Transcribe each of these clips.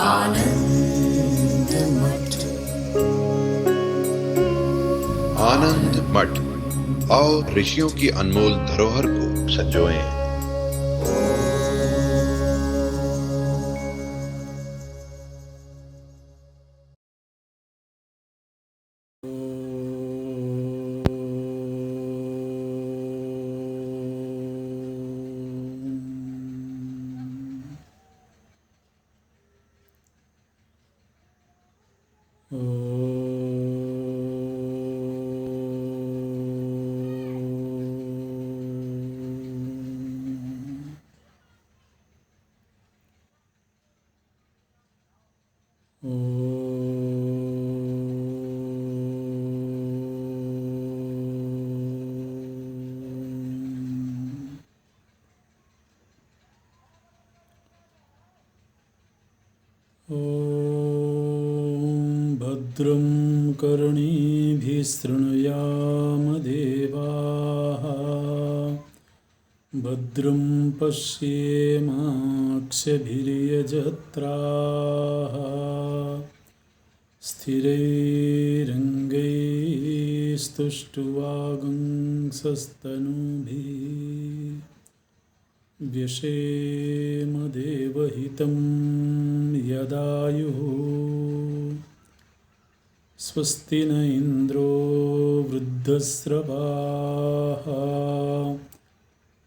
आनंद मठ। आनंद मठ और ऋषियों की अनमोल धरोहर को संजोएं। भद्रं कर्णेभिः शृणुयाम देवाः, भद्रं पश्येमाक्षभिर्यजत्राः, स्थिरैरङ्गैस्तुष्ट्वागुंसस्तनूभिः व्यशेम देवहितं यदायुः। स्वस्ति न इन्द्रो वृद्धस्रवाः,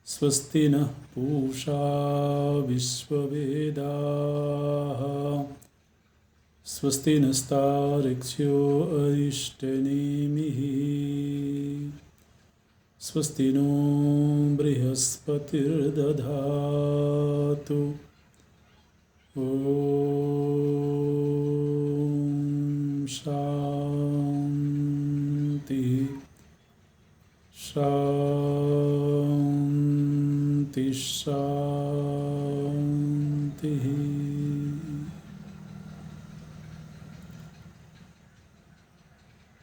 स्वस्ति नः पूषा विश्ववेदाः, स्वस्ति नस्तार्क्ष्यो अरिष्टनेमिः, स्वस्ति नो बृहस्पतिर्दधातु। ॐ शान्ति शान्ति शान्तिः।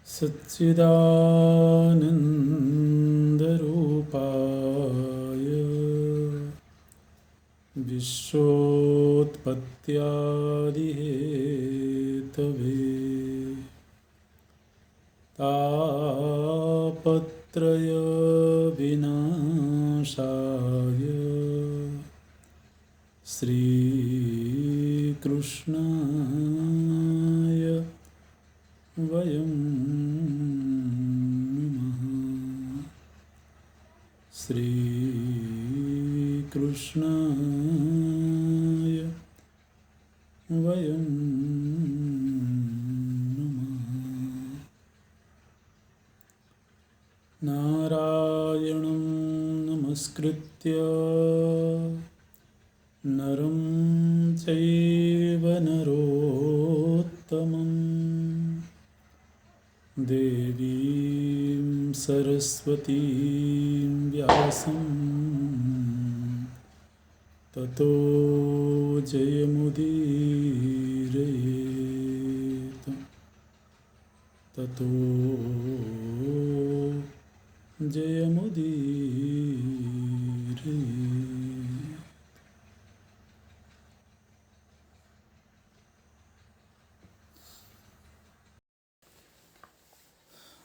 सच्चिदानन्दरूपाय विश्वोत्पत्त्यादिहेतवे तापत्रयविनाशाय श्रीकृष्णाय वयं नमः। श्रीकृष्णाय वयं नमः। नारायणं नमस्कृत्य नरं चैव नरोत्तमं, देवीं सरस्वतीं व्यासं ततो जयमुदीरयेत्। ततो जयमुदीरयेत्।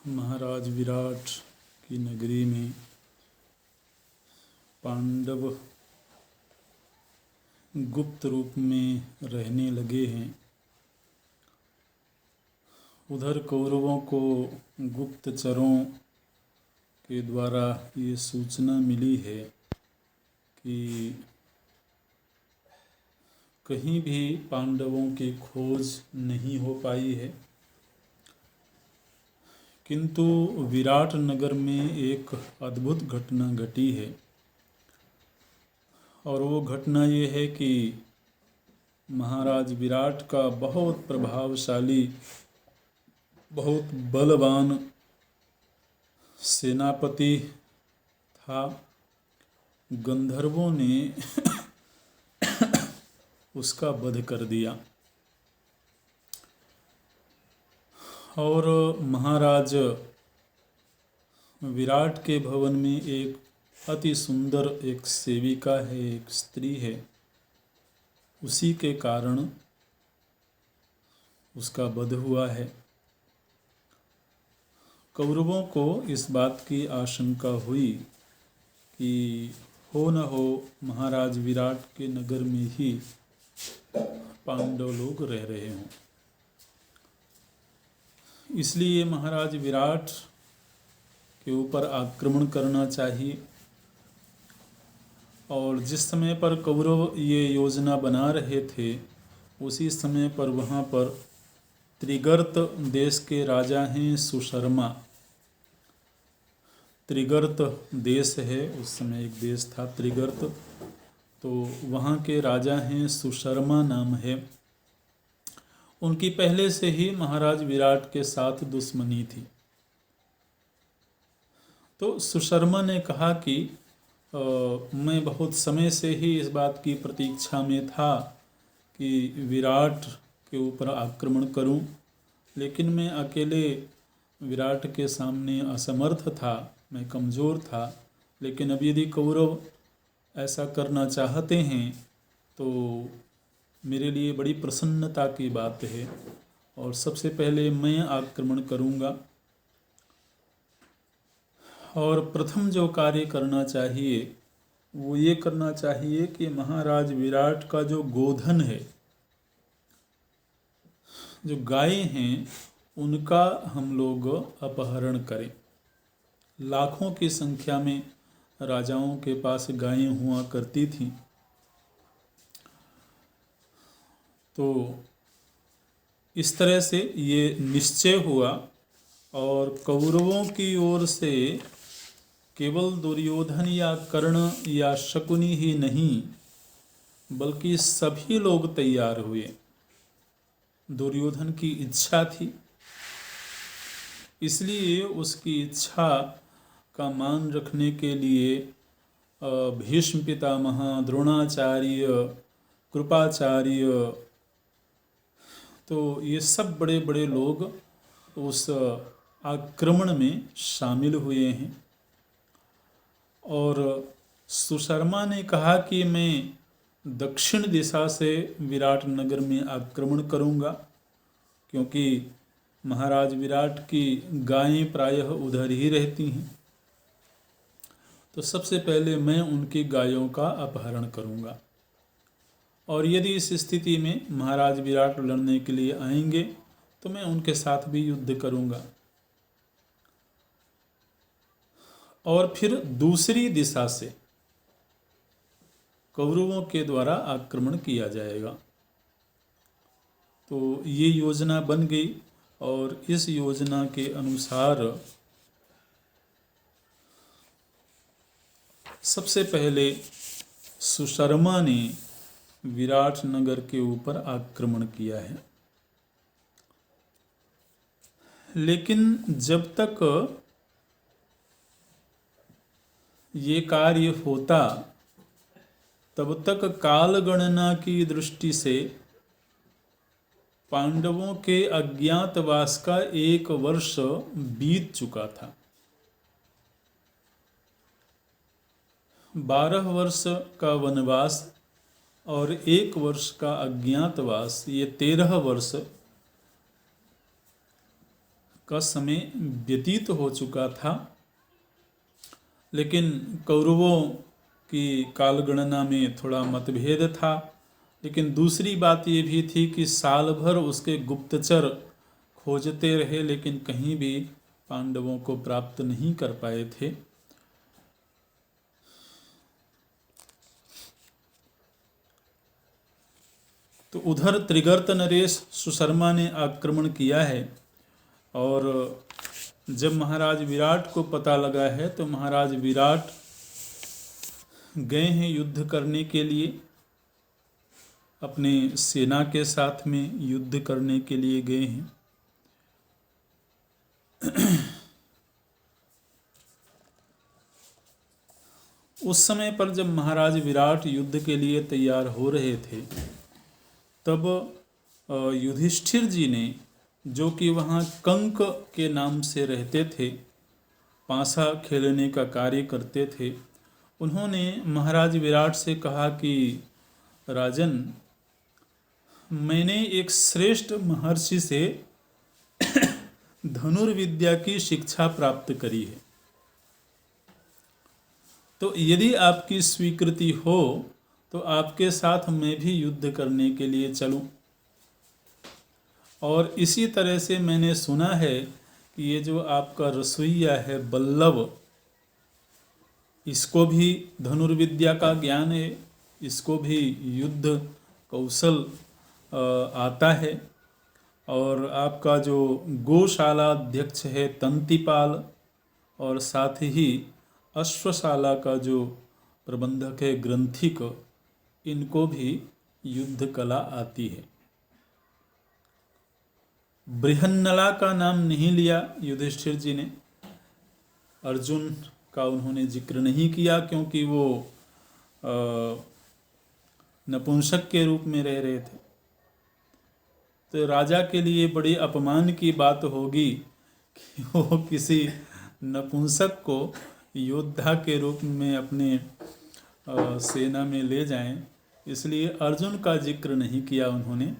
महाराज विराट की नगरी में पांडव गुप्त रूप में रहने लगे हैं। उधर कौरवों को गुप्तचरों के द्वारा ये सूचना मिली है कि कहीं भी पांडवों की खोज नहीं हो पाई है, किंतु विराट नगर में एक अद्भुत घटना घटी है। और वो घटना ये है कि महाराज विराट का बहुत प्रभावशाली, बहुत बलवान सेनापति था। गंधर्वों ने उसका वध कर दिया और महाराज विराट के भवन में एक अति सुंदर एक सेविका है, एक स्त्री है। उसी के कारण उसका वध हुआ है। कौरवों को इस बात की आशंका हुई कि हो न हो महाराज विराट के नगर में ही पांडव लोग रह रहे हों, इसलिए महाराज विराट के ऊपर आक्रमण करना चाहिए। और जिस समय पर कौरव ये योजना बना रहे थे उसी समय पर वहाँ पर त्रिगर्त देश के राजा हैं सुशर्मा। त्रिगर्त देश है, उस समय एक देश था त्रिगर्त, तो वहाँ के राजा हैं सुशर्मा नाम है। उनकी पहले से ही महाराज विराट के साथ दुश्मनी थी। तो सुशर्मा ने कहा कि मैं बहुत समय से ही इस बात की प्रतीक्षा में था कि विराट के ऊपर आक्रमण करूं, लेकिन मैं अकेले विराट के सामने असमर्थ था, मैं कमज़ोर था। लेकिन अब यदि कौरव ऐसा करना चाहते हैं तो मेरे लिए बड़ी प्रसन्नता की बात है और सबसे पहले मैं आक्रमण करूंगा। और प्रथम जो कार्य करना चाहिए वो ये करना चाहिए कि महाराज विराट का जो गोधन है, जो गाय हैं, उनका हम लोग अपहरण करें। लाखों की संख्या में राजाओं के पास गायें हुआ करती थीं। तो इस तरह से ये निश्चय हुआ और कौरवों की ओर से केवल दुर्योधन या कर्ण या शकुनी ही नहीं बल्कि सभी लोग तैयार हुए। दुर्योधन की इच्छा थी, इसलिए उसकी इच्छा का मान रखने के लिए भीष्म पितामह, द्रोणाचार्य, कृपाचार्य, तो ये सब बड़े बड़े लोग उस आक्रमण में शामिल हुए हैं। और सुशर्मा ने कहा कि मैं दक्षिण दिशा से विराट नगर में आक्रमण करूंगा, क्योंकि महाराज विराट की गायें प्रायः उधर ही रहती हैं। तो सबसे पहले मैं उनकी गायों का अपहरण करूंगा और यदि इस स्थिति में महाराज विराट लड़ने के लिए आएंगे तो मैं उनके साथ भी युद्ध करूंगा। और फिर दूसरी दिशा से कौरवों के द्वारा आक्रमण किया जाएगा। तो ये योजना बन गई और इस योजना के अनुसार सबसे पहले सुशर्मा ने विराट नगर के ऊपर आक्रमण किया है। लेकिन जब तक ये कार्य होता तब तक काल गणना की दृष्टि से पांडवों के अज्ञातवास का 1 वर्ष बीत चुका था। 12 वर्ष का वनवास और 1 वर्ष का अज्ञातवास, ये 13 वर्ष का समय व्यतीत हो चुका था। लेकिन कौरवों की कालगणना में थोड़ा मतभेद था। लेकिन दूसरी बात ये भी थी कि साल भर उसके गुप्तचर खोजते रहे लेकिन कहीं भी पांडवों को प्राप्त नहीं कर पाए थे। तो उधर त्रिगर्त नरेश सुशर्मा ने आक्रमण किया है और जब महाराज विराट को पता लगा है तो महाराज विराट गए हैं युद्ध करने के लिए, अपने सेना के साथ में युद्ध करने के लिए गए हैं। उस समय पर जब महाराज विराट युद्ध के लिए तैयार हो रहे थे तब युधिष्ठिर जी ने, जो कि वहाँ कंक के नाम से रहते थे, पासा खेलने का कार्य करते थे, उन्होंने महाराज विराट से कहा कि राजन, मैंने एक श्रेष्ठ महर्षि से धनुर्विद्या की शिक्षा प्राप्त करी है, तो यदि आपकी स्वीकृति हो तो आपके साथ मैं भी युद्ध करने के लिए चलूं। और इसी तरह से मैंने सुना है कि ये जो आपका रसोइया है बल्लभ, इसको भी धनुर्विद्या का ज्ञान है, इसको भी युद्ध कौशल आता है। और आपका जो गौशाला अध्यक्ष है तंतिपाल, और साथ ही अश्वशाला का जो प्रबंधक है ग्रंथिक, इनको भी युद्ध कला आती है। बृहन्नला का नाम नहीं लिया युधिष्ठिर जी ने, अर्जुन का उन्होंने जिक्र नहीं किया क्योंकि वो नपुंसक के रूप में रह रहे थे। तो राजा के लिए बड़ी अपमान की बात होगी कि वो किसी नपुंसक को योद्धा के रूप में अपने सेना में ले जाएं, इसलिए अर्जुन का जिक्र नहीं किया उन्होंने।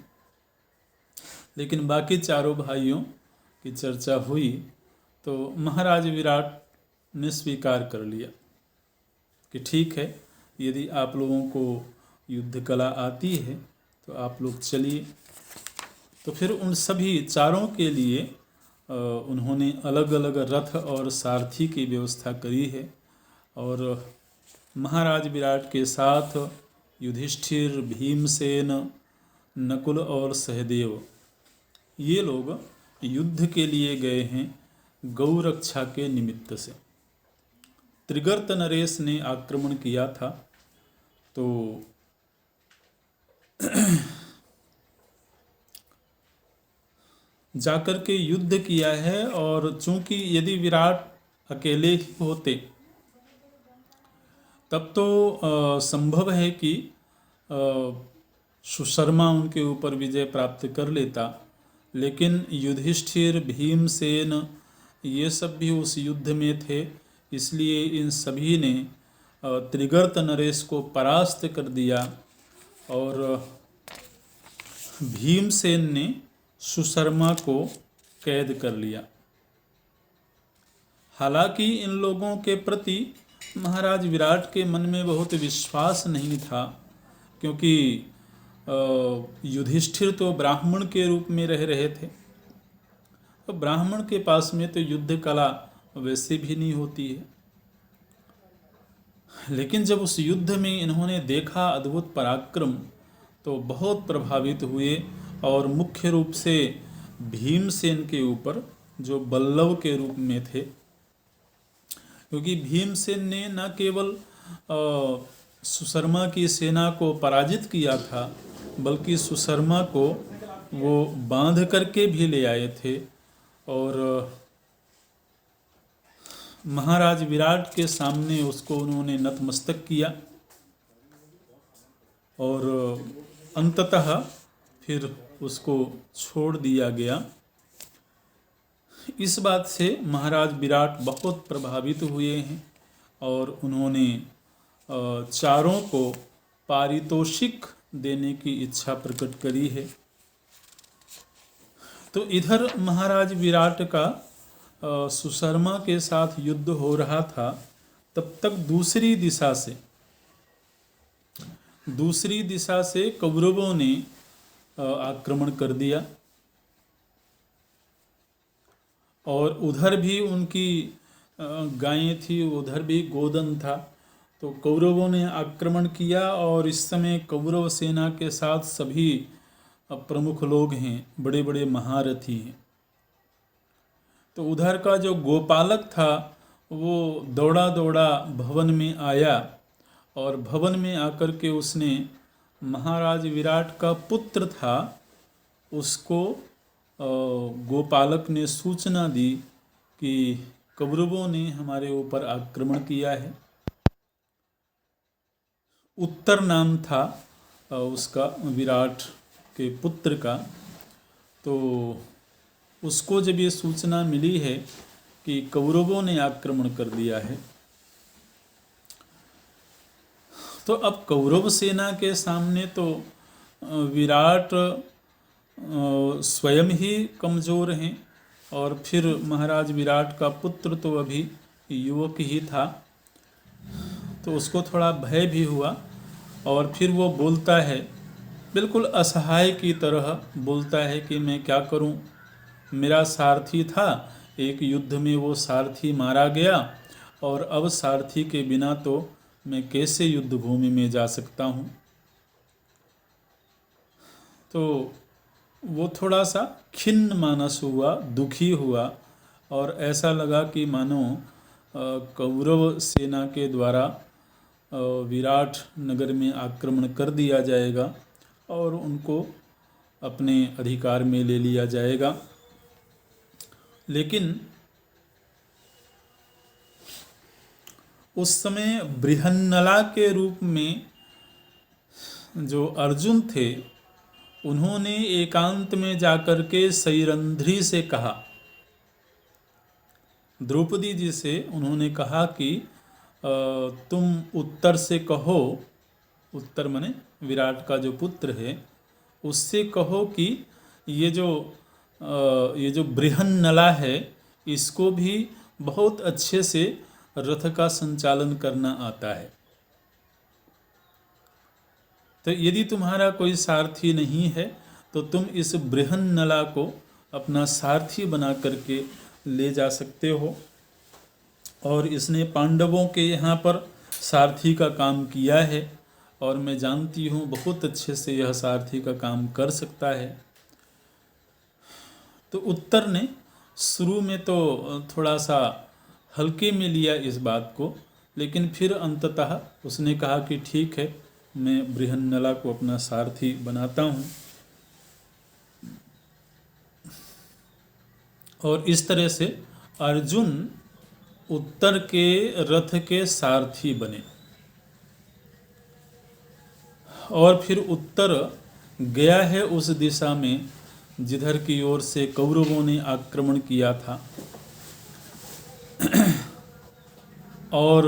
लेकिन बाकी चारों भाइयों की चर्चा हुई तो महाराज विराट ने स्वीकार कर लिया कि ठीक है, यदि आप लोगों को युद्ध कला आती है तो आप लोग चलिए। तो फिर उन सभी चारों के लिए उन्होंने अलग अलग रथ और सारथी की व्यवस्था करी है। और महाराज विराट के साथ युधिष्ठिर, भीमसेन, नकुल और सहदेव, ये लोग युद्ध के लिए गए हैं गौ रक्षा के निमित्त से। त्रिगर्त नरेश ने आक्रमण किया था, तो जाकर के युद्ध किया है। और चूंकि यदि विराट अकेले ही होते तब तो संभव है कि सुशर्मा उनके ऊपर विजय प्राप्त कर लेता, लेकिन युधिष्ठिर, भीमसेन ये सब भी उस युद्ध में थे, इसलिए इन सभी ने त्रिगर्त नरेश को परास्त कर दिया। और भीमसेन ने सुशर्मा को कैद कर लिया। हालांकि इन लोगों के प्रति महाराज विराट के मन में बहुत विश्वास नहीं था, क्योंकि युधिष्ठिर तो ब्राह्मण के रूप में रह रहे थे, तो ब्राह्मण के पास में तो युद्ध कला वैसे भी नहीं होती है। लेकिन जब उस युद्ध में इन्होंने देखा अद्भुत पराक्रम तो बहुत प्रभावित हुए, और मुख्य रूप से भीमसेन के ऊपर जो बल्लभ के रूप में थे, क्योंकि भीमसेन ने न केवल सुशर्मा की सेना को पराजित किया था, बल्कि सुशर्मा को वो बांध करके भी ले आए थे। और महाराज विराट के सामने उसको उन्होंने नतमस्तक किया, और अंततः फिर उसको छोड़ दिया गया। इस बात से महाराज विराट बहुत प्रभावित हुए हैं, और उन्होंने चारों को पारितोषिक देने की इच्छा प्रकट करी है। तो इधर महाराज विराट का सुशर्मा के साथ युद्ध हो रहा था, तब तक दूसरी दिशा से कौरवों ने आक्रमण कर दिया, और उधर भी उनकी गायें थी, उधर भी गोदन था। तो कौरवों ने आक्रमण किया, और इस समय कौरव सेना के साथ सभी प्रमुख लोग हैं, बड़े बड़े महारथी हैं। तो उधर का जो गोपालक था वो दौड़ा दौड़ा भवन में आया, और भवन में आकर के उसने महाराज विराट का पुत्र था उसको गोपालक ने सूचना दी कि कौरवों ने हमारे ऊपर आक्रमण किया है। उत्तर नाम था उसका, विराट के पुत्र का। तो उसको जब ये सूचना मिली है कि कौरवों ने आक्रमण कर दिया है, तो अब कौरव सेना के सामने तो विराट स्वयं ही कमज़ोर हैं और फिर महाराज विराट का पुत्र तो अभी युवक ही था, तो उसको थोड़ा भय भी हुआ और फिर वो बोलता है, बिल्कुल असहाय की तरह बोलता है कि मैं क्या करूं, मेरा सारथी था, एक युद्ध में वो सारथी मारा गया और अब सारथी के बिना तो मैं कैसे युद्ध भूमि में जा सकता हूँ। तो वो थोड़ा सा खिन्न मानस हुआ, दुखी हुआ और ऐसा लगा कि मानो कौरव सेना के द्वारा विराट नगर में आक्रमण कर दिया जाएगा और उनको अपने अधिकार में ले लिया जाएगा। लेकिन उस समय बृहन्नला के रूप में जो अर्जुन थे, उन्होंने एकांत में जाकर के सैरंध्री से कहा, द्रौपदी जी से उन्होंने कहा कि तुम उत्तर से कहो, उत्तर माने विराट का जो पुत्र है, उससे कहो कि ये जो बृहन्नला है, इसको भी बहुत अच्छे से रथ का संचालन करना आता है। तो यदि तुम्हारा कोई सारथी नहीं है तो तुम इस बृहन्नला को अपना सारथी बना करके ले जा सकते हो। और इसने पांडवों के यहाँ पर सारथी का काम किया है और मैं जानती हूँ बहुत अच्छे से यह सारथी का काम कर सकता है। तो उत्तर ने शुरू में तो थोड़ा सा हल्के में लिया इस बात को, लेकिन फिर अंततः उसने कहा कि ठीक है, मैं बृहन्नला को अपना सारथी बनाता हूँ। और इस तरह से अर्जुन उत्तर के रथ के सारथी बने और फिर उत्तर गया है उस दिशा में जिधर की ओर से कौरवों ने आक्रमण किया था। और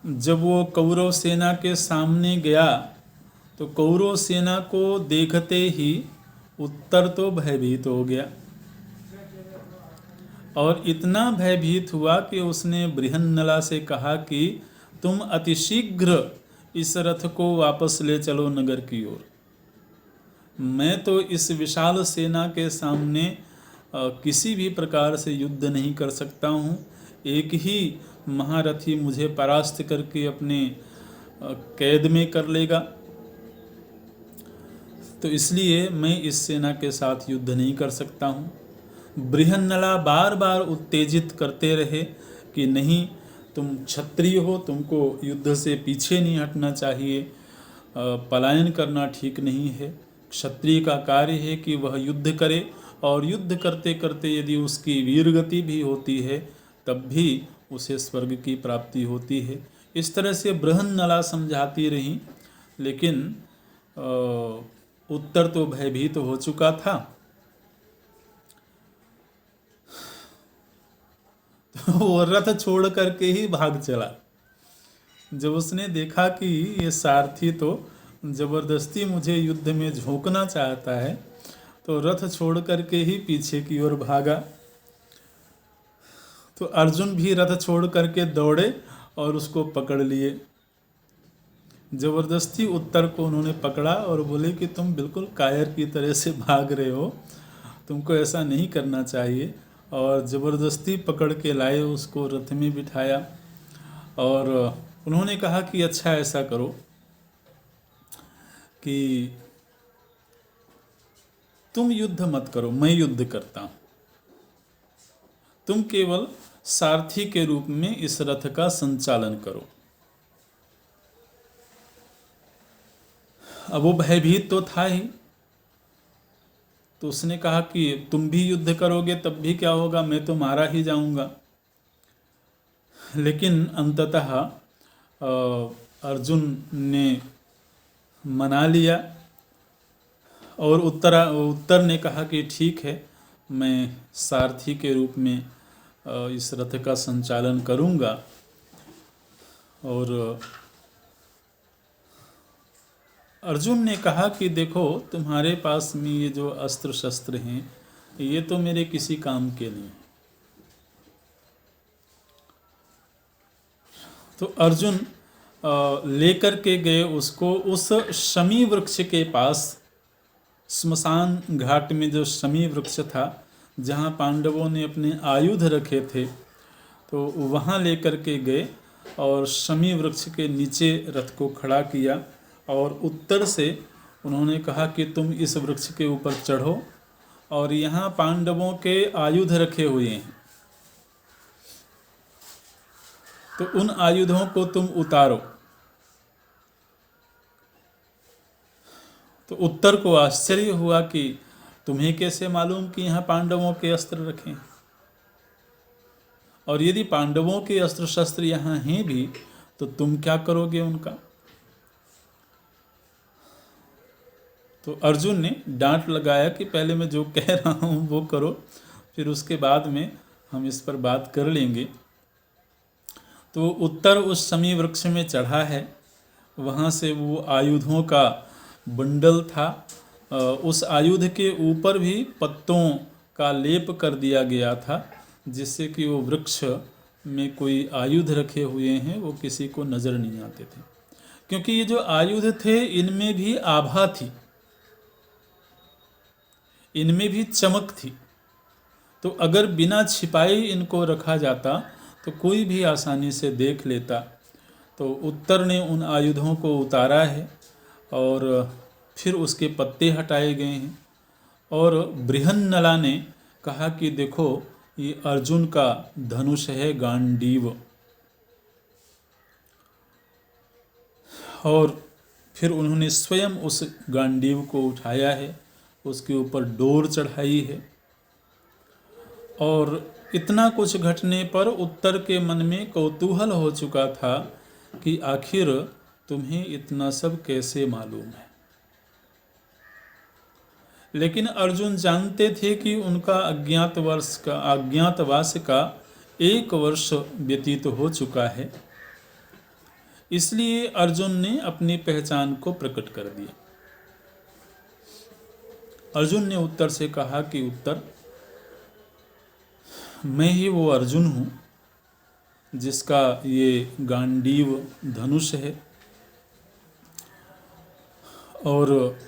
जब वो कौरव सेना के सामने गया तो कौरव सेना को देखते ही उत्तर तो भयभीत हो गया और इतना भयभीत हुआ कि उसने बृहन्नला से कहा कि तुम अतिशीघ्र इस रथ को वापस ले चलो नगर की ओर। मैं तो इस विशाल सेना के सामने किसी भी प्रकार से युद्ध नहीं कर सकता हूँ। एक ही महारथी मुझे परास्त करके अपने कैद में कर लेगा, तो इसलिए मैं इस सेना के साथ युद्ध नहीं कर सकता हूँ। बृहन्नला बार बार उत्तेजित करते रहे कि नहीं, तुम क्षत्रिय हो, तुमको युद्ध से पीछे नहीं हटना चाहिए, पलायन करना ठीक नहीं है। क्षत्रिय का कार्य है कि वह युद्ध करे और युद्ध करते करते यदि उसकी वीरगति भी होती है तब भी उसे स्वर्ग की प्राप्ति होती है। इस तरह से बृहन्नला समझाती रही, लेकिन उत्तर तो भयभीत हो चुका था। तो वो रथ छोड़ करके ही भाग चला। जब उसने देखा कि ये सारथी तो जबरदस्ती मुझे युद्ध में झोंकना चाहता है, तो रथ छोड़ करके ही पीछे की ओर भागा। तो अर्जुन भी रथ छोड़ करके दौड़े और उसको पकड़ लिए। जबरदस्ती उत्तर को उन्होंने पकड़ा और बोले कि तुम बिल्कुल कायर की तरह से भाग रहे हो, तुमको ऐसा नहीं करना चाहिए। और ज़बरदस्ती पकड़ के लाए, उसको रथ में बिठाया और उन्होंने कहा कि अच्छा ऐसा करो कि तुम युद्ध मत करो, मैं युद्ध करता हूँ, तुम केवल सारथी के रूप में इस रथ का संचालन करो। अब वो भयभीत तो था ही, तो उसने कहा कि तुम भी युद्ध करोगे तब भी क्या होगा, मैं तो मारा ही जाऊंगा। लेकिन अंततः अर्जुन ने मना लिया और उत्तर ने कहा कि ठीक है, मैं सारथी के रूप में इस रथ का संचालन करूंगा। और अर्जुन ने कहा कि देखो, तुम्हारे पास में ये जो अस्त्र शस्त्र हैं, ये तो मेरे किसी काम के नहीं। तो अर्जुन लेकर के गए उसको उस शमी वृक्ष के पास, स्मशान घाट में जो शमी वृक्ष था जहाँ पांडवों ने अपने आयुध रखे थे, तो वहाँ लेकर के गए और शमी वृक्ष के नीचे रथ को खड़ा किया और उत्तर से उन्होंने कहा कि तुम इस वृक्ष के ऊपर चढ़ो और यहाँ पांडवों के आयुध रखे हुए हैं, तो उन आयुधों को तुम उतारो। तो उत्तर को आश्चर्य हुआ कि तुम्हें कैसे मालूम कि यहाँ पांडवों के अस्त्र रखे हैं, और यदि पांडवों के अस्त्र शस्त्र यहाँ हैं भी तो तुम क्या करोगे उनका। तो अर्जुन ने डांट लगाया कि पहले मैं जो कह रहा हूँ वो करो, फिर उसके बाद में हम इस पर बात कर लेंगे। तो उत्तर उस शमी वृक्ष में चढ़ा है, वहाँ से वो आयुधों का बंडल था, उस आयुध के ऊपर भी पत्तों का लेप कर दिया गया था, जिससे कि वो वृक्ष में कोई आयुध रखे हुए हैं वो किसी को नज़र नहीं आते थे, क्योंकि ये जो आयुध थे इनमें भी आभा थी, इनमें भी चमक थी। तो अगर बिना छिपाए इनको रखा जाता तो कोई भी आसानी से देख लेता। तो उत्तर ने उन आयुधों को उतारा है और फिर उसके पत्ते हटाए गए हैं। और बृहन्नला ने कहा कि देखो, ये अर्जुन का धनुष है गांडीव। और फिर उन्होंने स्वयं उस गांडीव को उठाया है, उसके ऊपर डोर चढ़ाई है। और इतना कुछ घटने पर उत्तर के मन में कौतूहल हो चुका था कि आखिर तुम्हें इतना सब कैसे मालूम है। लेकिन अर्जुन जानते थे कि उनका अज्ञातवास का 1 वर्ष व्यतीत हो चुका है, इसलिए अर्जुन ने अपनी पहचान को प्रकट कर दिया। अर्जुन ने उत्तर से कहा कि उत्तर, मैं ही वो अर्जुन हूँ जिसका ये गांडीव धनुष है, और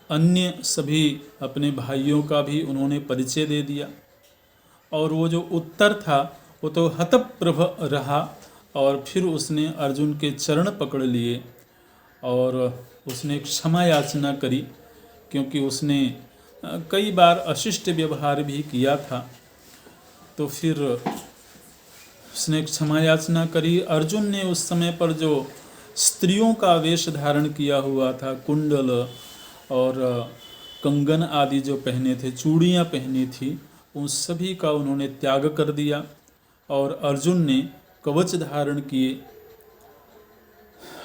अन्य सभी अपने भाइयों का भी उन्होंने परिचय दे दिया। और वो जो उत्तर था वो तो हतप्रभ रहा, और फिर उसने अर्जुन के चरण पकड़ लिए और उसने क्षमा याचना करी, क्योंकि उसने कई बार अशिष्ट व्यवहार भी किया था। तो फिर उसने क्षमा याचना करी। अर्जुन ने उस समय पर जो स्त्रियों का वेश धारण किया हुआ था, कुंडल और कंगन आदि जो पहने थे, चूड़ियाँ पहनी थी, उन सभी का उन्होंने त्याग कर दिया और अर्जुन ने कवच धारण किए।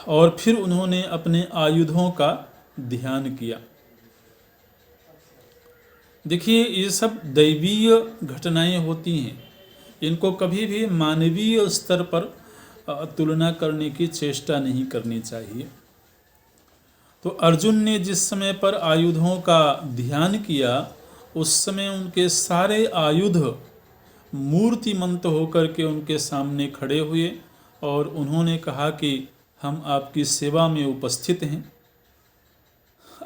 और फिर उन्होंने अपने आयुधों का ध्यान किया। देखिए, ये सब दैवीय घटनाएं होती हैं, इनको कभी भी मानवीय स्तर पर तुलना करने की चेष्टा नहीं करनी चाहिए। तो अर्जुन ने जिस समय पर आयुधों का ध्यान किया, उस समय उनके सारे आयुध मूर्तिमंत होकर के उनके सामने खड़े हुए और उन्होंने कहा कि हम आपकी सेवा में उपस्थित हैं,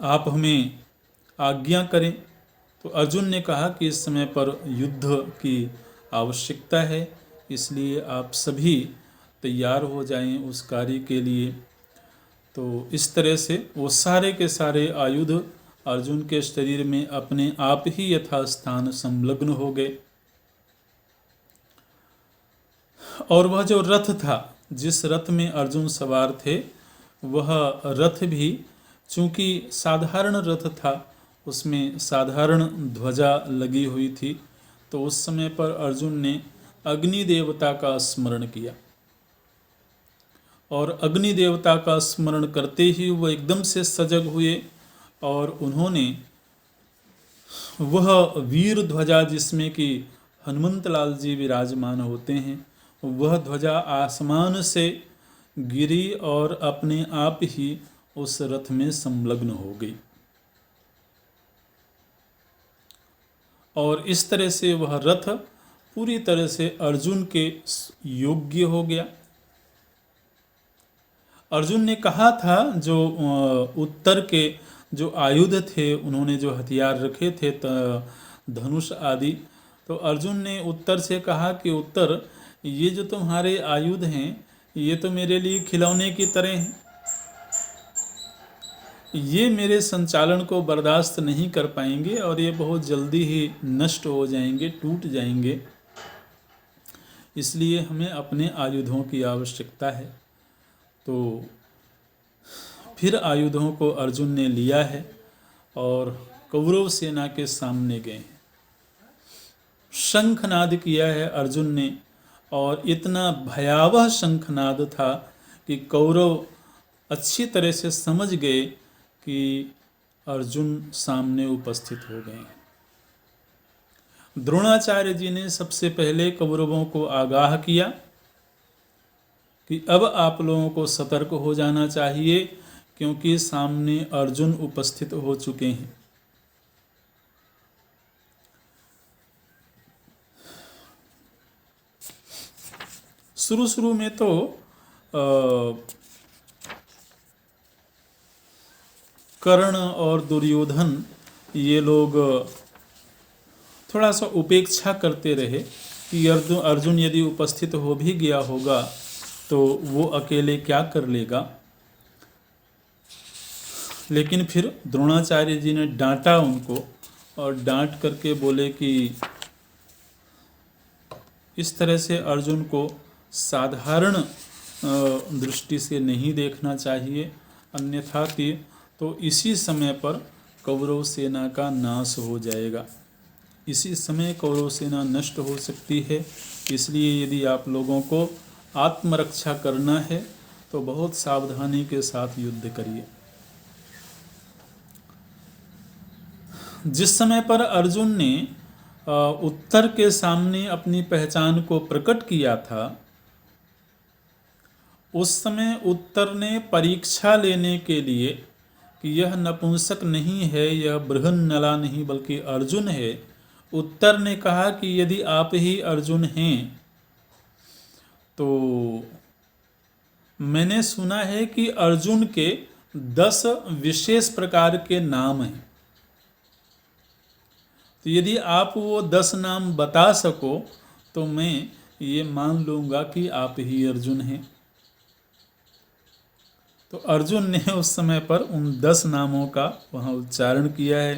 आप हमें आज्ञा करें। तो अर्जुन ने कहा कि इस समय पर युद्ध की आवश्यकता है, इसलिए आप सभी तैयार हो जाएं उस कार्य के लिए। तो इस तरह से वो सारे के सारे आयुध अर्जुन के शरीर में अपने आप ही यथास्थान संलग्न हो गए। और वह जो रथ था, जिस रथ में अर्जुन सवार थे, वह रथ भी चूंकि साधारण रथ था, उसमें साधारण ध्वजा लगी हुई थी। तो उस समय पर अर्जुन ने अग्नि देवता का स्मरण किया और अग्नि देवता का स्मरण करते ही वह एकदम से सजग हुए और उन्होंने वह वीर ध्वजा जिसमें कि हनुमंत लाल जी विराजमान होते हैं, वह ध्वजा आसमान से गिरी और अपने आप ही उस रथ में संलग्न हो गई और इस तरह से वह रथ पूरी तरह से अर्जुन के योग्य हो गया। अर्जुन ने कहा था जो उत्तर के जो आयुध थे, उन्होंने जो हथियार रखे थे धनुष आदि, तो अर्जुन ने उत्तर से कहा कि उत्तर, ये जो तुम्हारे आयुध हैं ये तो मेरे लिए खिलौने की तरह हैं, ये मेरे संचालन को बर्दाश्त नहीं कर पाएंगे और ये बहुत जल्दी ही नष्ट हो जाएंगे, टूट जाएंगे, इसलिए हमें अपने आयुधों की आवश्यकता है। तो फिर आयुधों को अर्जुन ने लिया है और कौरव सेना के सामने गए हैं। शंखनाद किया है अर्जुन ने और इतना भयावह शंखनाद था कि कौरव अच्छी तरह से समझ गए कि अर्जुन सामने उपस्थित हो गए हैं। द्रोणाचार्य जी ने सबसे पहले कौरवों को आगाह किया कि अब आप लोगों को सतर्क हो जाना चाहिए क्योंकि सामने अर्जुन उपस्थित हो चुके हैं। शुरू में तो कर्ण और दुर्योधन ये लोग थोड़ा सा उपेक्षा करते रहे कि अर्जुन यदि उपस्थित हो भी गया होगा तो वो अकेले क्या कर लेगा। लेकिन फिर द्रोणाचार्य जी ने डांटा उनको और डांट करके बोले कि इस तरह से अर्जुन को साधारण दृष्टि से नहीं देखना चाहिए, अन्यथा तो इसी समय पर कौरव सेना का नाश हो जाएगा, इसी समय कौरव सेना नष्ट हो सकती है। इसलिए यदि आप लोगों को आत्मरक्षा करना है तो बहुत सावधानी के साथ युद्ध करिए। जिस समय पर अर्जुन ने उत्तर के सामने अपनी पहचान को प्रकट किया था, उस समय उत्तर ने परीक्षा लेने के लिए कि यह नपुंसक नहीं है, यह बृहन्नला नहीं बल्कि अर्जुन है, उत्तर ने कहा कि यदि आप ही अर्जुन हैं तो मैंने सुना है कि अर्जुन के 10 विशेष प्रकार के नाम हैं, तो यदि आप वो 10 नाम बता सको तो मैं ये मान लूँगा कि आप ही अर्जुन हैं। तो अर्जुन ने उस समय पर उन 10 नामों का वहाँ उच्चारण किया है।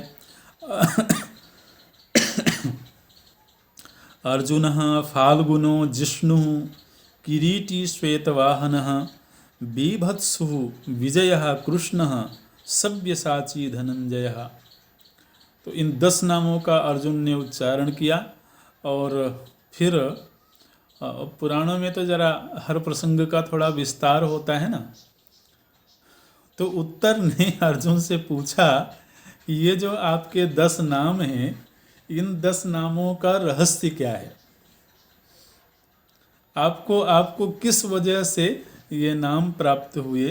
अर्जुनः फाल्गुनो जिष्णुः किरीटी श्वेतवाहनः बीभत्सुः विजयः कृष्णः सव्यसाची धनंजयः। तो इन 10 नामों का अर्जुन ने उच्चारण किया और फिर पुराणों में तो जरा हर प्रसंग का थोड़ा विस्तार होता है ना, तो उत्तर ने अर्जुन से पूछा ये जो आपके 10 नाम हैं, इन 10 नामों का रहस्य क्या है, आपको किस वजह से ये नाम प्राप्त हुए।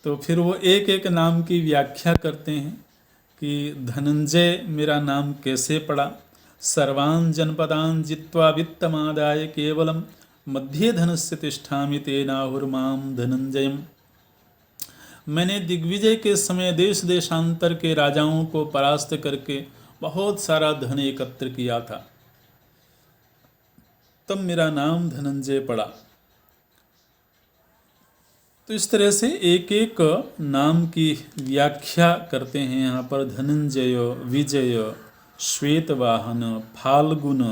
तो फिर वो एक एक नाम की व्याख्या करते हैं कि धनंजय मेरा नाम कैसे पड़ा, सर्वान् जनपदान् जित्वा वित्तमादाय केवलम मध्ये धनस्य तिष्ठामि तेनाहुर्मां धनंजयम्। मैंने दिग्विजय के समय देश देशांतर के राजाओं को परास्त करके बहुत सारा धन एकत्र किया था, तब मेरा नाम धनंजय पड़ा। तो इस तरह से एक एक नाम की व्याख्या करते हैं यहाँ पर। धनंजय, विजय, श्वेतवाहन, फाल्गुन,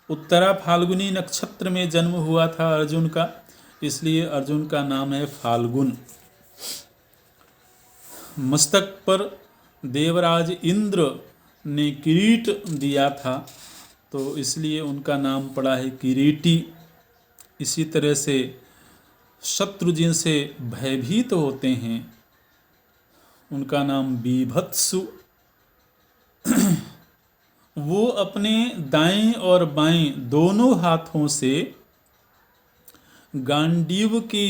उत्तरा फाल्गुनी नक्षत्र में जन्म हुआ था अर्जुन का, इसलिए अर्जुन का नाम है फाल्गुन। मस्तक पर देवराज इंद्र ने किरीट दिया था तो इसलिए उनका नाम पड़ा है किरीटी। इसी तरह से शत्रु जिनसे भयभीत होते हैं उनका नाम बीभत्सु। वो अपने दाएं और बाएं दोनों हाथों से गांडीव की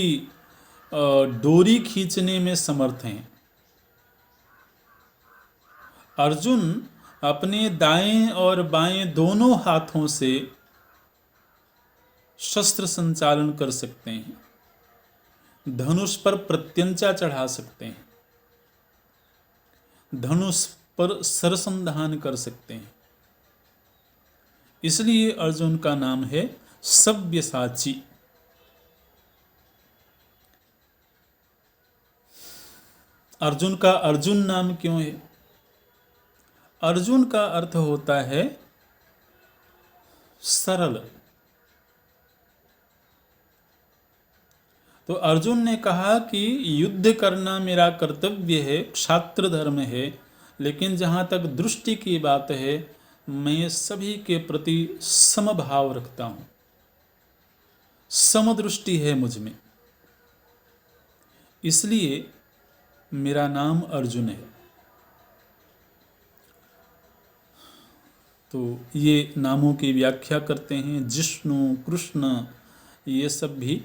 डोरी खींचने में समर्थ हैं। अर्जुन अपने दाएं और बाएं दोनों हाथों से शस्त्र संचालन कर सकते हैं, धनुष पर प्रत्यंचा चढ़ा सकते हैं, धनुष पर सरसंधान कर सकते हैं। इसलिए अर्जुन का नाम है सव्यसाची। अर्जुन का अर्जुन नाम क्यों है? अर्जुन का अर्थ होता है सरल। तो अर्जुन ने कहा कि युद्ध करना मेरा कर्तव्य है, क्षात्र धर्म है, लेकिन जहाँ तक दृष्टि की बात है, मैं सभी के प्रति समभाव रखता हूँ, समदृष्टि है मुझ में, इसलिए मेरा नाम अर्जुन है। तो ये नामों की व्याख्या करते हैं जिष्णु, कृष्ण, ये सब भी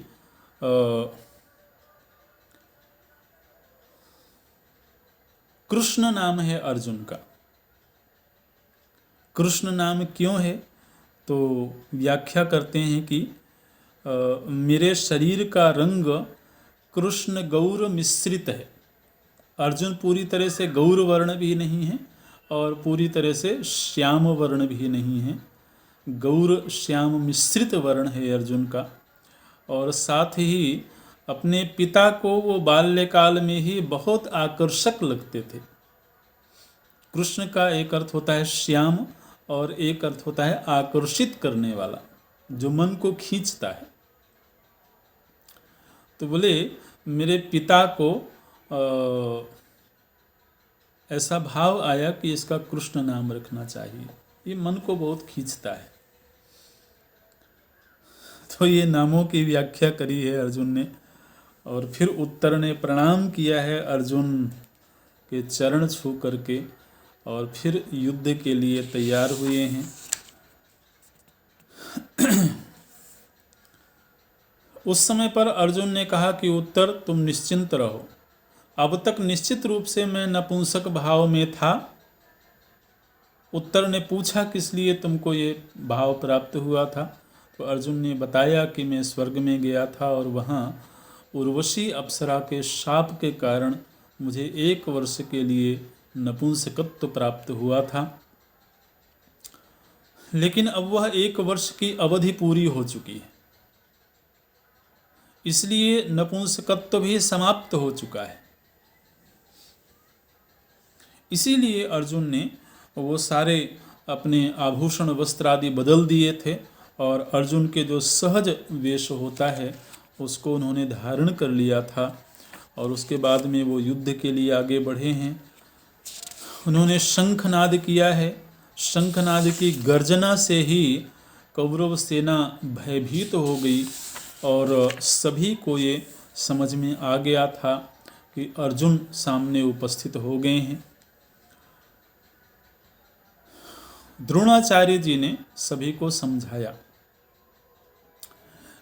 कृष्ण नाम है अर्जुन का। कृष्ण नाम क्यों है? तो व्याख्या करते हैं कि मेरे शरीर का रंग कृष्ण गौर मिश्रित है। अर्जुन पूरी तरह से गौर वर्ण भी नहीं है और पूरी तरह से श्याम वर्ण भी नहीं है, गौर श्याम मिश्रित वर्ण है अर्जुन का। और साथ ही अपने पिता को वो बाल्यकाल में ही बहुत आकर्षक लगते थे। कृष्ण का एक अर्थ होता है श्याम और एक अर्थ होता है आकर्षित करने वाला, जो मन को खींचता है। तो बोले मेरे पिता को ऐसा भाव आया कि इसका कृष्ण नाम रखना चाहिए, ये मन को बहुत खींचता है। तो ये नामों की व्याख्या करी है अर्जुन ने। और फिर उत्तर ने प्रणाम किया है अर्जुन के चरण छू करके, और फिर युद्ध के लिए तैयार हुए हैं। उस समय पर अर्जुन ने कहा कि उत्तर तुम निश्चिंत रहो, अब तक निश्चित रूप से मैं नपुंसक भाव में था। उत्तर ने पूछा किस लिए तुमको ये भाव प्राप्त हुआ था? तो अर्जुन ने बताया कि मैं स्वर्ग में गया था और वहाँ उर्वशी अप्सरा के शाप के कारण मुझे 1 वर्ष के लिए नपुंसकत्व प्राप्त हुआ था, लेकिन अब वह 1 वर्ष की अवधि पूरी हो चुकी है, इसलिए नपुंसकत्व भी समाप्त हो चुका है। इसीलिए अर्जुन ने वो सारे अपने आभूषण वस्त्र आदि बदल दिए थे और अर्जुन के जो सहज वेश होता है उसको उन्होंने धारण कर लिया था। और उसके बाद में वो युद्ध के लिए आगे बढ़े हैं। उन्होंने शंखनाद किया है। शंखनाद की गर्जना से ही कौरव सेना भयभीत हो गई और सभी को ये समझ में आ गया था कि अर्जुन सामने उपस्थित हो गए हैं। द्रोणाचार्य जी ने सभी को समझाया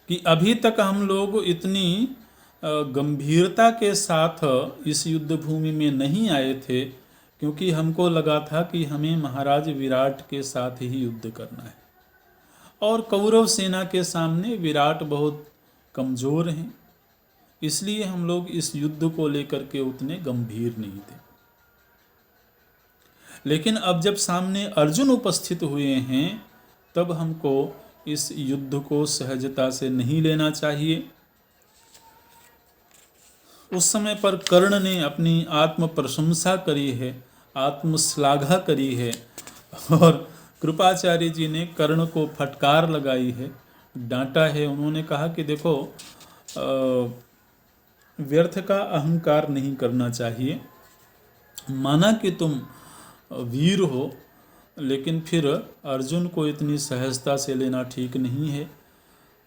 कि अभी तक हम लोग इतनी गंभीरता के साथ इस युद्ध भूमि में नहीं आए थे, क्योंकि हमको लगा था कि हमें महाराज विराट के साथ ही युद्ध करना है और कौरव सेना के सामने विराट बहुत कमज़ोर हैं, इसलिए हम लोग इस युद्ध को लेकर के उतने गंभीर नहीं थे। लेकिन अब जब सामने अर्जुन उपस्थित हुए हैं तब हमको इस युद्ध को सहजता से नहीं लेना चाहिए। उस समय पर कर्ण ने अपनी आत्म प्रशंसा करी है, आत्मश्लाघा करी है और कृपाचार्य जी ने कर्ण को फटकार लगाई है, डांटा है। उन्होंने कहा कि देखो व्यर्थ का अहंकार नहीं करना चाहिए। माना कि तुम वीर हो, लेकिन फिर अर्जुन को इतनी सहजता से लेना ठीक नहीं है।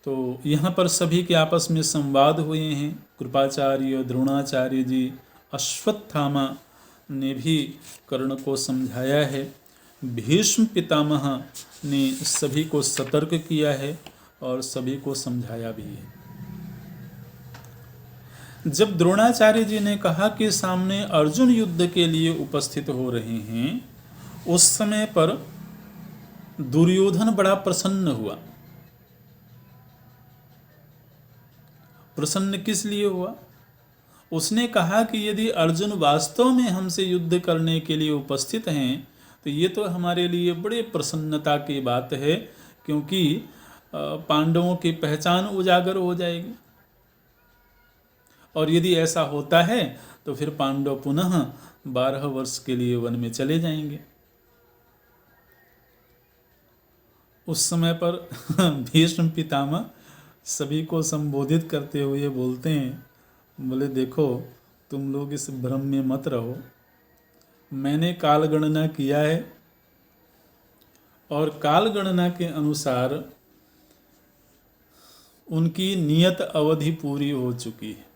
तो यहाँ पर सभी के आपस में संवाद हुए हैं। कृपाचार्य, द्रोणाचार्य जी, अश्वत्थामा ने भी कर्ण को समझाया है। भीष्म पितामह ने सभी को सतर्क किया है और सभी को समझाया भी है। जब द्रोणाचार्य जी ने कहा कि सामने अर्जुन युद्ध के लिए उपस्थित हो रहे हैं, उस समय पर दुर्योधन बड़ा प्रसन्न हुआ। प्रसन्न किस लिए हुआ? उसने कहा कि यदि अर्जुन वास्तव में हमसे युद्ध करने के लिए उपस्थित हैं तो ये तो हमारे लिए बड़े प्रसन्नता की बात है, क्योंकि पांडवों की पहचान उजागर हो जाएगी। और यदि ऐसा होता है तो फिर पांडव पुनः 12 वर्ष के लिए वन में चले जाएंगे। उस समय पर भीष्म पितामह सभी को संबोधित करते हुए बोलते हैं, बोले देखो तुम लोग इस भ्रम में मत रहो, मैंने काल गणना किया है और काल गणना के अनुसार उनकी नियत अवधि पूरी हो चुकी है।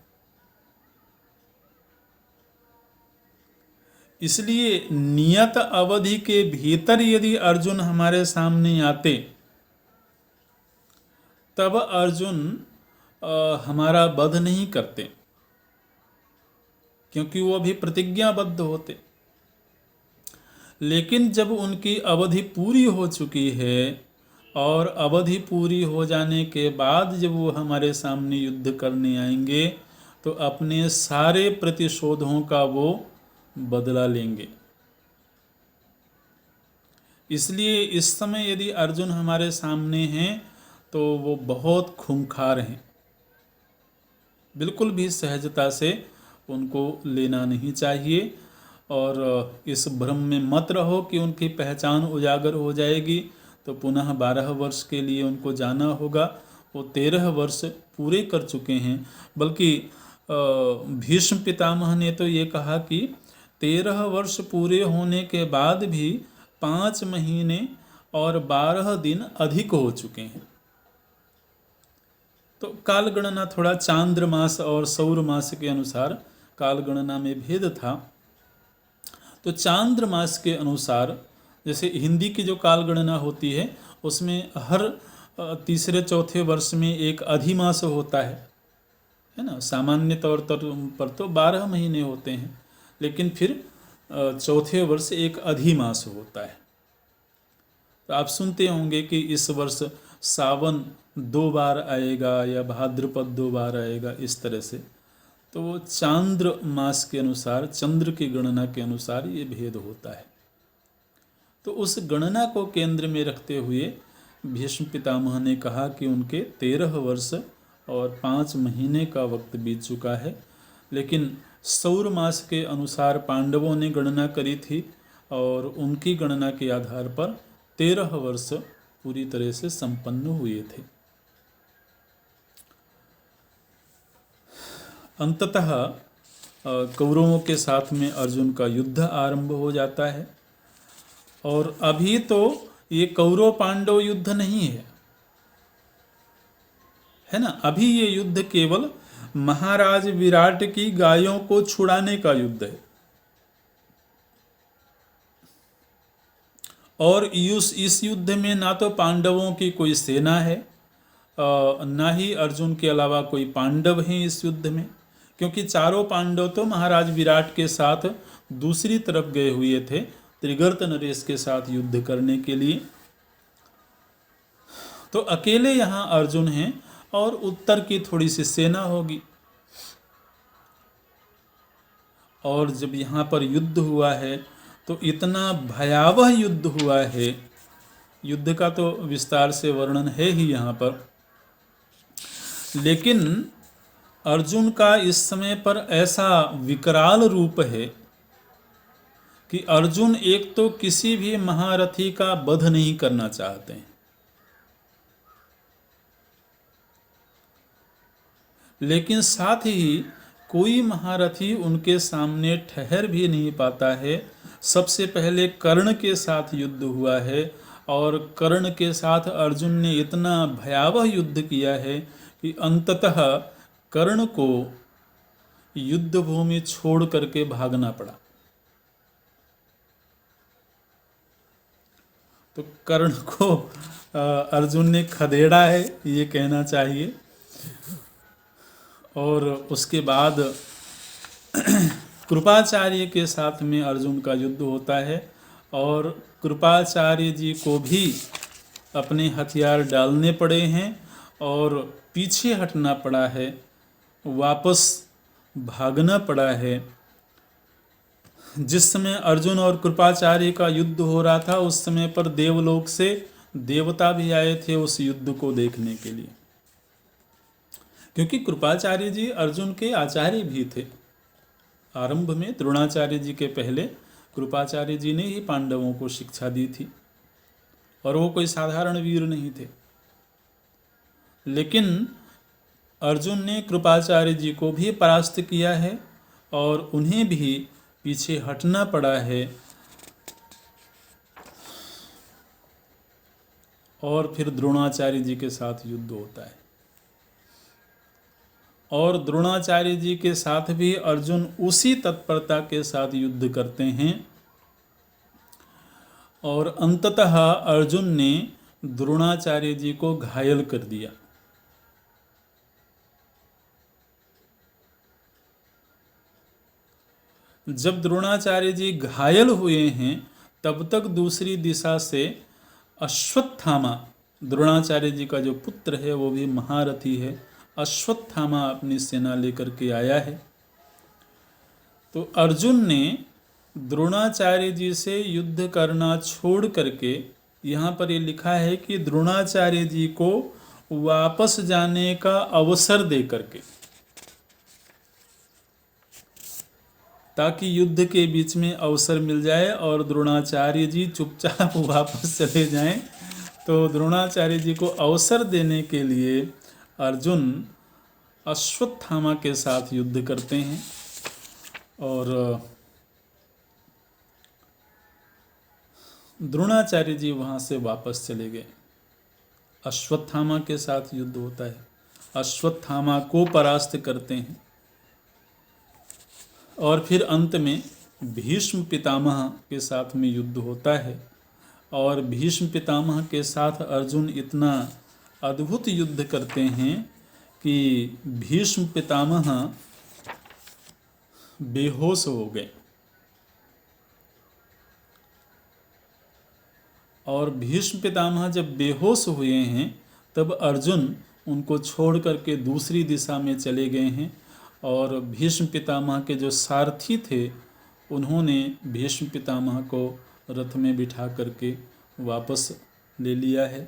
इसलिए नियत अवधि के भीतर यदि अर्जुन हमारे सामने आते तब अर्जुन हमारा वध नहीं करते, क्योंकि वो अभी प्रतिज्ञाबद्ध होते। लेकिन जब उनकी अवधि पूरी हो चुकी है और अवधि पूरी हो जाने के बाद जब वो हमारे सामने युद्ध करने आएंगे तो अपने सारे प्रतिशोधों का वो बदला लेंगे। इसलिए इस समय यदि अर्जुन हमारे सामने हैं तो वो बहुत खूंखार हैं, बिल्कुल भी सहजता से उनको लेना नहीं चाहिए। और इस भ्रम में मत रहो कि उनकी पहचान उजागर हो जाएगी तो पुनः 12 वर्ष के लिए उनको जाना होगा। वो 13 वर्ष पूरे कर चुके हैं। बल्कि भीष्म पितामह ने तो ये कहा कि 13 वर्ष पूरे होने के बाद भी 5 महीने और 12 दिन अधिक हो चुके हैं। तो काल गणना थोड़ा चांद्र मास और सौर मास के अनुसार काल गणना में भेद था। तो चांद्र मास के अनुसार जैसे हिंदी की जो काल गणना होती है उसमें हर तीसरे चौथे वर्ष में एक अधिमास होता है ना। सामान्य तौर पर तो 12 महीने होते हैं, लेकिन फिर चौथे वर्ष एक अधिमास होता है। तो आप सुनते होंगे कि इस वर्ष सावन 2 बार आएगा या भाद्रपद 2 बार आएगा, इस तरह से। तो वो चांद्र मास के अनुसार, चंद्र की गणना के अनुसार ये भेद होता है। तो उस गणना को केंद्र में रखते हुए भीष्म पितामह ने कहा कि उनके 13 वर्ष और 5 महीने का वक्त बीत चुका है। लेकिन सौर मास के अनुसार पांडवों ने गणना करी थी और उनकी गणना के आधार पर 13 वर्ष पूरी तरह से संपन्न हुए थे। अंततः कौरवों के साथ में अर्जुन का युद्ध आरंभ हो जाता है। और अभी तो ये कौरव पांडव युद्ध नहीं है ना। अभी ये युद्ध केवल महाराज विराट की गायों को छुड़ाने का युद्ध है। और इस युद्ध में ना तो पांडवों की कोई सेना है, ना ही अर्जुन के अलावा कोई पांडव हैं इस युद्ध में, क्योंकि चारों पांडव तो महाराज विराट के साथ दूसरी तरफ गए हुए थे त्रिगर्त नरेश के साथ युद्ध करने के लिए। तो अकेले यहाँ अर्जुन हैं और उत्तर की थोड़ी सी सेना होगी। और जब यहाँ पर युद्ध हुआ है तो इतना भयावह युद्ध हुआ है, युद्ध का तो विस्तार से वर्णन है ही यहाँ पर। लेकिन अर्जुन का इस समय पर ऐसा विकराल रूप है कि अर्जुन एक तो किसी भी महारथी का वध नहीं करना चाहते हैं, लेकिन साथ ही कोई महारथी उनके सामने ठहर भी नहीं पाता है। सबसे पहले कर्ण के साथ युद्ध हुआ है और कर्ण के साथ अर्जुन ने इतना भयावह युद्ध किया है कि अंततः कर्ण को युद्ध भूमि छोड़ करके भागना पड़ा। तो कर्ण को अर्जुन ने खदेड़ा है, ये कहना चाहिए। और उसके बाद कृपाचार्य के साथ में अर्जुन का युद्ध होता है और कृपाचार्य जी को भी अपने हथियार डालने पड़े हैं और पीछे हटना पड़ा है, वापस भागना पड़ा है। जिस समय अर्जुन और कृपाचार्य का युद्ध हो रहा था उस समय पर देवलोक से देवता भी आए थे उस युद्ध को देखने के लिए, क्योंकि कृपाचार्य जी अर्जुन के आचार्य भी थे। आरंभ में द्रोणाचार्य जी के पहले कृपाचार्य जी ने ही पांडवों को शिक्षा दी थी और वो कोई साधारण वीर नहीं थे। लेकिन अर्जुन ने कृपाचार्य जी को भी परास्त किया है और उन्हें भी पीछे हटना पड़ा है और फिर द्रोणाचार्य जी के साथ युद्ध होता है। और द्रोणाचार्य जी के साथ भी अर्जुन उसी तत्परता के साथ युद्ध करते हैं और अंततः अर्जुन ने द्रोणाचार्य जी को घायल कर दिया। जब द्रोणाचार्य जी घायल हुए हैं तब तक दूसरी दिशा से अश्वत्थामा, द्रोणाचार्य जी का जो पुत्र है वो भी महारथी है, अश्वत्थामा अपनी सेना लेकर के आया है। तो अर्जुन ने द्रोणाचार्य जी से युद्ध करना छोड़ करके, यहाँ पर ये लिखा है कि द्रोणाचार्य जी को वापस जाने का अवसर दे करके, ताकि युद्ध के बीच में अवसर मिल जाए और द्रोणाचार्य जी चुपचाप वापस चले जाएं। तो द्रोणाचार्य जी को अवसर देने के लिए अर्जुन अश्वत्थामा के साथ युद्ध करते हैं और द्रोणाचार्य जी वहाँ से वापस चले गए। अश्वत्थामा के साथ युद्ध होता है, अश्वत्थामा को परास्त करते हैं और फिर अंत में भीष्म पितामह के साथ में युद्ध होता है और भीष्म पितामह के साथ अर्जुन इतना अद्भुत युद्ध करते हैं कि भीष्म पितामह बेहोश हो गए और भीष्म पितामह जब बेहोश हुए हैं तब अर्जुन उनको छोड़ करके दूसरी दिशा में चले गए हैं और भीष्म पितामह के जो सारथी थे उन्होंने भीष्म पितामह को रथ में बिठा करके वापस ले लिया है।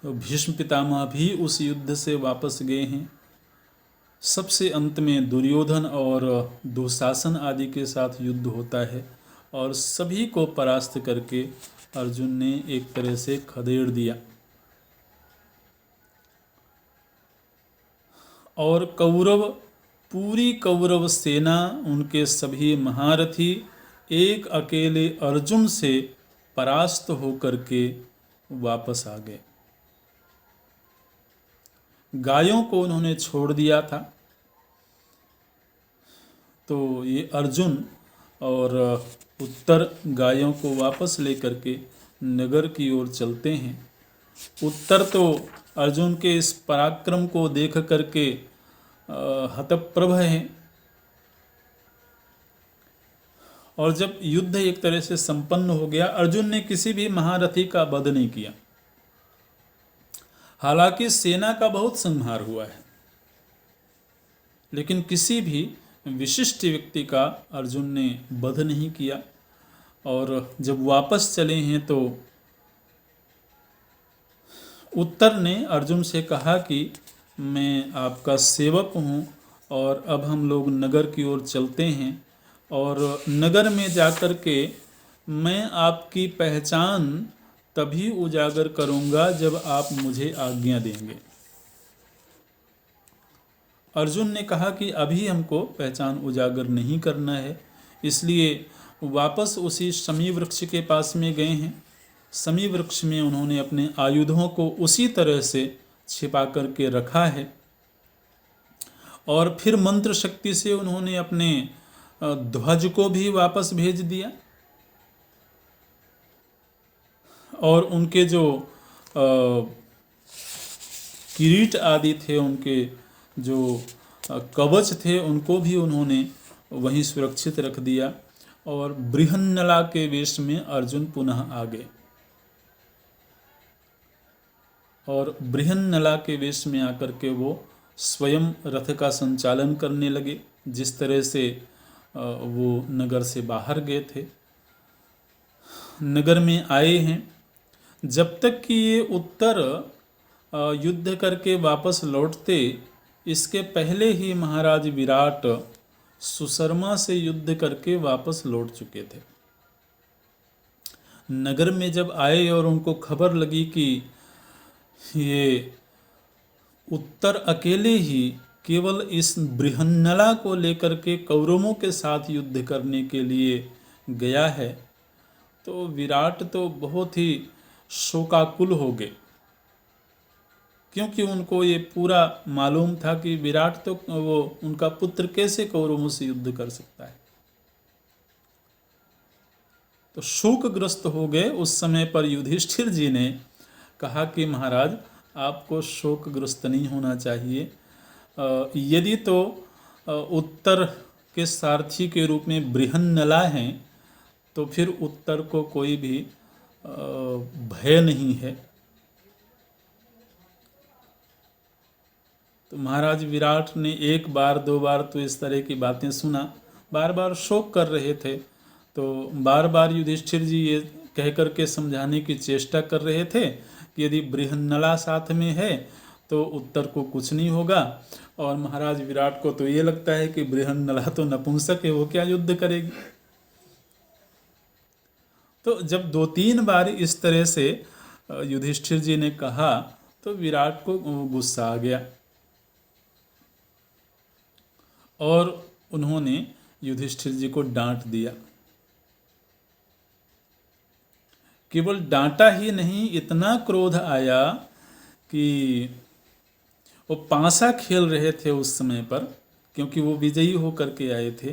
तो भीष्म पितामह भी उस युद्ध से वापस गए हैं। सबसे अंत में दुर्योधन और दुशासन आदि के साथ युद्ध होता है और सभी को परास्त करके अर्जुन ने एक तरह से खदेड़ दिया और पूरी कौरव सेना, उनके सभी महारथी एक अकेले अर्जुन से परास्त होकर के वापस आ गए। गायों को उन्होंने छोड़ दिया था। तो ये अर्जुन और उत्तर गायों को वापस लेकर के नगर की ओर चलते हैं। उत्तर तो अर्जुन के इस पराक्रम को देख करके हतप्रभ हैं और जब युद्ध एक तरह से संपन्न हो गया, अर्जुन ने किसी भी महारथी का वध नहीं किया। हालांकि सेना का बहुत संहार हुआ है, लेकिन किसी भी विशिष्ट व्यक्ति का अर्जुन ने वध नहीं किया। और जब वापस चले हैं तो उत्तर ने अर्जुन से कहा कि मैं आपका सेवक हूँ और अब हम लोग नगर की ओर चलते हैं और नगर में जाकर के मैं आपकी पहचान तभी उजागर करूँगा जब आप मुझे आज्ञा देंगे। अर्जुन ने कहा कि अभी हमको पहचान उजागर नहीं करना है, इसलिए वापस उसी शमी वृक्ष के पास में गए हैं। शमी वृक्ष में उन्होंने अपने आयुधों को उसी तरह से छिपा करके रखा है और फिर मंत्र शक्ति से उन्होंने अपने ध्वज को भी वापस भेज दिया और उनके जो किरीट आदि थे, उनके जो कवच थे, उनको भी उन्होंने वहीं सुरक्षित रख दिया। और बृहन्नला के वेश में अर्जुन पुनः आ गए और बृहन्नला के वेश में आकर के वो स्वयं रथ का संचालन करने लगे, जिस तरह से वो नगर से बाहर गए थे। नगर में आए हैं, जब तक कि ये उत्तर युद्ध करके वापस लौटते, इसके पहले ही महाराज विराट सुशर्मा से युद्ध करके वापस लौट चुके थे। नगर में जब आए और उनको खबर लगी कि ये उत्तर अकेले ही केवल इस बृहन्नला को लेकर के कौरवों के साथ युद्ध करने के लिए गया है, तो विराट तो बहुत ही शोकाकुल हो गए, क्योंकि उनको ये पूरा मालूम था कि विराट तो वो उनका पुत्र कैसे कौरवों से युद्ध कर सकता है। तो शोकग्रस्त हो गए। उस समय पर युधिष्ठिर जी ने कहा कि महाराज, आपको शोकग्रस्त नहीं होना चाहिए। यदि तो उत्तर के सारथी के रूप में बृहन्नला हैं, तो फिर उत्तर को कोई भी भय नहीं है। तो महाराज विराट ने एक बार दो बार तो इस तरह की बातें सुना, बार बार शोक कर रहे थे। तो बार बार युधिष्ठिर जी ये कह कर के समझाने की चेष्टा कर रहे थे कि यदि बृहन्नला साथ में है तो उत्तर को कुछ नहीं होगा। और महाराज विराट को तो ये लगता है कि बृहन्नला तो नपुंसक है, वो क्या युद्ध करेगी। तो जब दो तीन बार इस तरह से युधिष्ठिर जी ने कहा तो विराट को गुस्सा आ गया और उन्होंने युधिष्ठिर जी को डांट दिया। केवल डांटा ही नहीं, इतना क्रोध आया कि वो पासा खेल रहे थे उस समय पर, क्योंकि वो विजयी होकर के आए थे।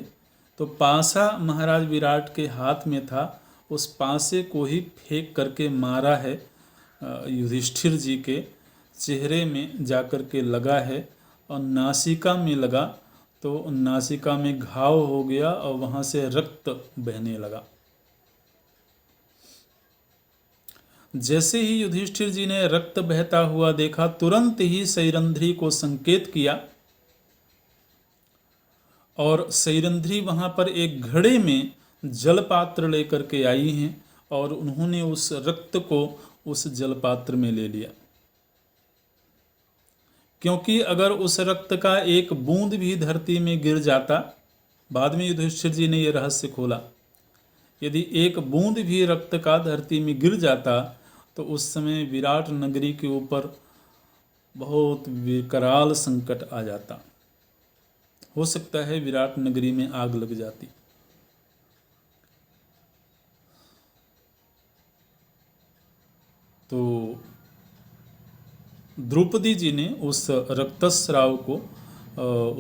तो पासा महाराज विराट के हाथ में था, उस पासे को ही फेंक करके मारा है, युधिष्ठिर जी के चेहरे में जाकर के लगा है और नासिका में लगा, तो नासिका में घाव हो गया और वहाँ से रक्त बहने लगा। जैसे ही युधिष्ठिर जी ने रक्त बहता हुआ देखा, तुरंत ही सैरंध्री को संकेत किया और सैरंध्री वहाँ पर एक घड़े में जलपात्र लेकर के आई हैं और उन्होंने उस रक्त को उस जलपात्र में ले लिया। क्योंकि अगर उस रक्त का एक बूंद भी धरती में गिर जाता, बाद में युधिष्ठिर जी ने यह रहस्य खोला, यदि एक बूंद भी रक्त का धरती में गिर जाता तो उस समय विराट नगरी के ऊपर बहुत विकराल संकट आ जाता। हो सकता है विराट नगरी में आग लग जाती। तो द्रौपदी जी ने उस रक्तस्राव को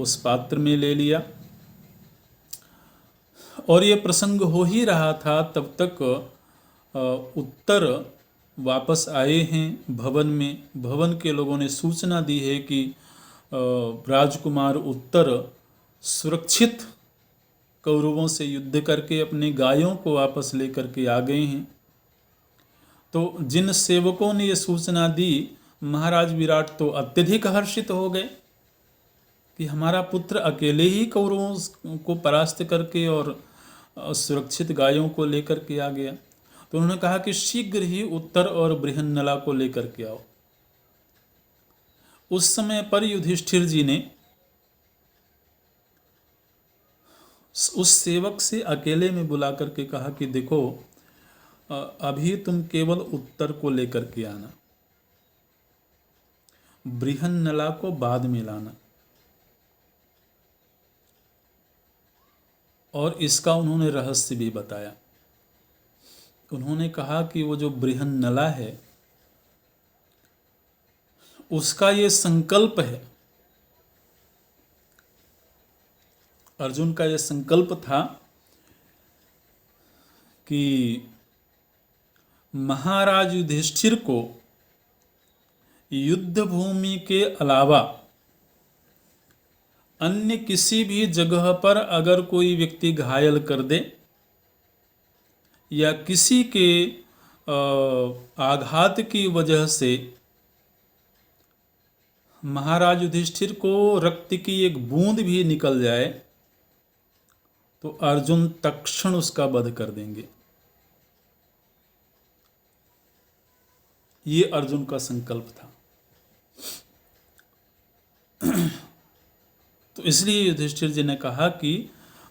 उस पात्र में ले लिया और ये प्रसंग हो ही रहा था, तब तक उत्तर वापस आए हैं भवन में। भवन के लोगों ने सूचना दी है कि राजकुमार उत्तर सुरक्षित कौरवों से युद्ध करके अपने गायों को वापस लेकर के आ गए हैं। तो जिन सेवकों ने ये सूचना दी, महाराज विराट तो अत्यधिक हर्षित हो गए कि हमारा पुत्र अकेले ही कौरवों को परास्त करके और सुरक्षित गायों को लेकर के आ गया। तो उन्होंने कहा कि शीघ्र ही उत्तर और बृहन्नला को लेकर के आओ। उस समय पर युधिष्ठिर जी ने उस सेवक से अकेले में बुला करके कहा कि देखो, अभी तुम केवल उत्तर को लेकर के आना, बृहन्नला को बाद में लाना। और इसका उन्होंने रहस्य भी बताया। उन्होंने कहा कि वो जो बृहन्नला है उसका ये संकल्प है, अर्जुन का ये संकल्प था कि महाराज युधिष्ठिर को युद्ध भूमि के अलावा अन्य किसी भी जगह पर अगर कोई व्यक्ति घायल कर दे या किसी के आघात की वजह से महाराज युधिष्ठिर को रक्त की एक बूंद भी निकल जाए तो अर्जुन तत्क्षण उसका वध कर देंगे। ये अर्जुन का संकल्प था। तो इसलिए युधिष्ठिर जी ने कहा कि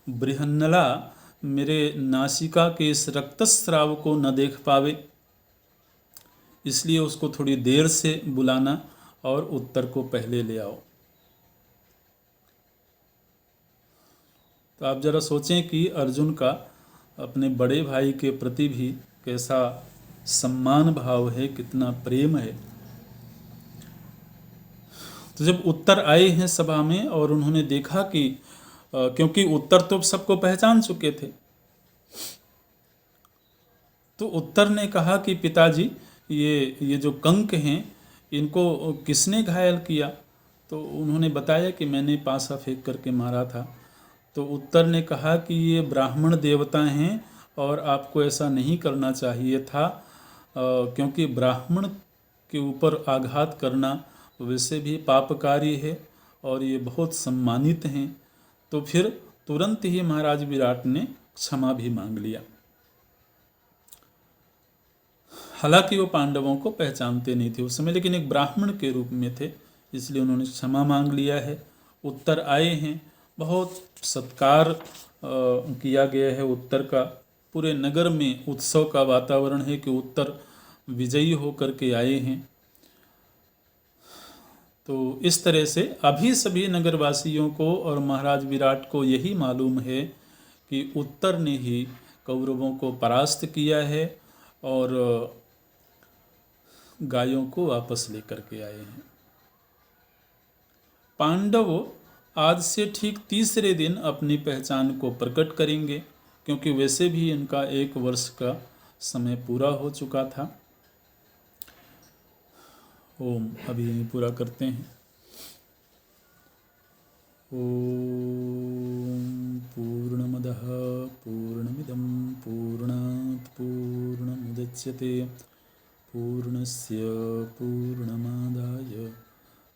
बृहन्नला मेरे नासिका के इस रक्तस्राव को न देख पावे, इसलिए उसको थोड़ी देर से बुलाना और उत्तर को पहले ले आओ। तो आप जरा सोचें कि अर्जुन का अपने बड़े भाई के प्रति भी कैसा सम्मान भाव है, कितना प्रेम है। तो जब उत्तर आए हैं सभा में और उन्होंने देखा कि क्योंकि उत्तर तो सबको पहचान चुके थे, तो उत्तर ने कहा कि पिताजी ये जो कंक हैं इनको किसने घायल किया? तो उन्होंने बताया कि मैंने पासा फेंक करके मारा था। तो उत्तर ने कहा कि ये ब्राह्मण देवता हैं और आपको ऐसा नहीं करना चाहिए था, क्योंकि ब्राह्मण के ऊपर आघात करना वैसे भी पापकारी है और ये बहुत सम्मानित हैं। तो फिर तुरंत ही महाराज विराट ने क्षमा भी मांग लिया। हालांकि वो पांडवों को पहचानते नहीं थे उस समय, लेकिन एक ब्राह्मण के रूप में थे, इसलिए उन्होंने क्षमा मांग लिया है। उत्तर आए हैं, बहुत सत्कार किया गया है उत्तर का। पूरे नगर में उत्सव का वातावरण है कि उत्तर विजयी होकर के आए हैं। तो इस तरह से अभी सभी नगरवासियों को और महाराज विराट को यही मालूम है कि उत्तर ने ही कौरवों को परास्त किया है और गायों को वापस लेकर के आए हैं। पांडव आज से ठीक तीसरे दिन अपनी पहचान को प्रकट करेंगे, क्योंकि वैसे भी इनका 1 वर्ष का समय पूरा हो चुका था। ओम अभी यहीं पूरा करते हैं। ओम पूर्णमदः पूर्णमिदं पूर्णात् पूर्णमुदच्यते पूर्णस्य पूर्णमादाय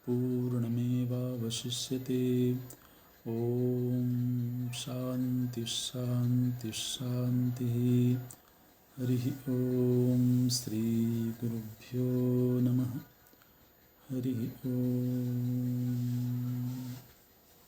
पूर्णमेवावशिष्यते। ओम शांति शांति शांति। हरि ओम श्री गुरुभ्यो नमः। हरि ओम।